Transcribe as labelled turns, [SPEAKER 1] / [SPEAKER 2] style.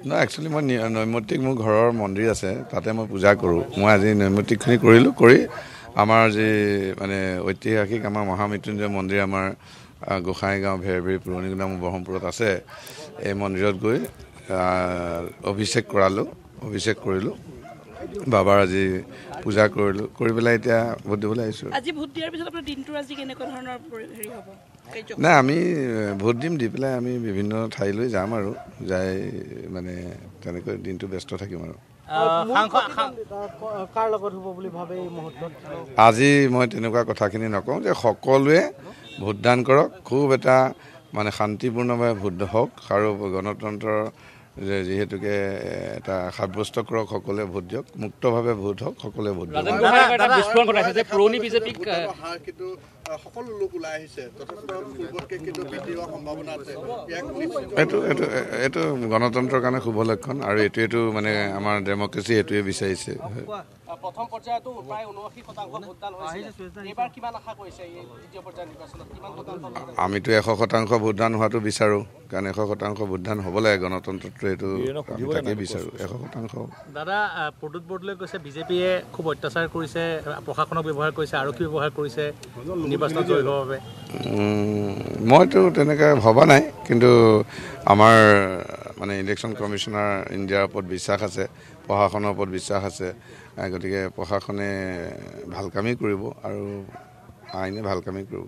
[SPEAKER 1] নহয় একচুৱেলি মই নৈমিত্তিক মোৰ ঘৰৰ মন্দিৰ আছে তাতে মই পূজা কৰোঁ মই আজি নৈমিত্তিকখিনি কৰিলোঁ কৰি আমাৰ যি মানে ঐতিহাসিক আমাৰ মহামৃত্যুঞ্জয় মন্দিৰ আমাৰ গোসাইগাঁও ভেৰভেৰী পুৰণিগুদাম ব্ৰহ্মপুৰত আছে এই মন্দিৰত গৈ অভিষেক কৰিলোঁ বাবাৰ আজি পূজা কৰিলোঁ কৰি পেলাই এতিয়া ভোট দিবলৈ আহিছোঁ
[SPEAKER 2] আজি ভোট দিয়াৰ পিছত আপোনাৰ দিনটো আজি কেনেকুৱা ধৰণৰ হেৰি হ'ব
[SPEAKER 1] নাই আমি ভোট দিম দি পেলাই আমি বিভিন্ন ঠাইলৈ যাম আৰু যাই মানে তেনেকৈ দিনটো ব্যস্ত থাকিম আৰু আজি মই তেনেকুৱা কথাখিনি নকওঁ যে সকলোৱে ভোটদান কৰক খুব এটা মানে শান্তিপূৰ্ণভাৱে ভোট হওক আৰু গণতন্ত্ৰৰ যিহেতুকে এটা সাব্যস্ত কৰক সকলোৱে ভোট দিয়ক মুক্তভাৱে ভোট হওক সকলোৱে ভোট দিয়ক এইটো গণতন্ত্ৰৰ কাৰণে শুভ লক্ষণ আৰু এইটোৱেটো মানে আমাৰ ডেমক্ৰেচি এইটোৱে বিচাৰিছে
[SPEAKER 3] প্ৰথম পৰ্যায়তো প্ৰায় ৭৯% ভোটদান হৈছিল এইবাৰ কিমান আশা কৰিছে এই দ্বিতীয় পৰ্যায়ৰ নিৰ্বাচনত কিমান শতাংশ
[SPEAKER 1] আমিতো 100% ভোটদান হোৱাটো বিচাৰোঁ কাৰণ 100% ভোটদান হ'ব লাগে গণতন্ত্ৰটো এইটো তাকেই বিচাৰোঁ 100%।
[SPEAKER 4] দাদা প্ৰদ্যুৎ বৰদলৈ কৈছে বিজেপিয়ে খুব অত্যাচাৰ কৰিছে প্ৰশাসনক ব্যৱহাৰ কৰিছে আৰক্ষী ব্যৱহাৰ কৰিছে নিৰ্বাচনত জয়ী হোৱাৰ বাবে
[SPEAKER 1] মইতো তেনেকৈ ভবা নাই কিন্তু আমাৰ মানে ইলেকশ্যন কমিশ্যনাৰ ইণ্ডিয়াৰ ওপৰত বিশ্বাস আছে প্ৰশাসনৰ ওপৰত বিশ্বাস আছে গতিকে প্ৰশাসনে ভাল কামেই কৰিব আৰু আইনে ভাল কামেই কৰিব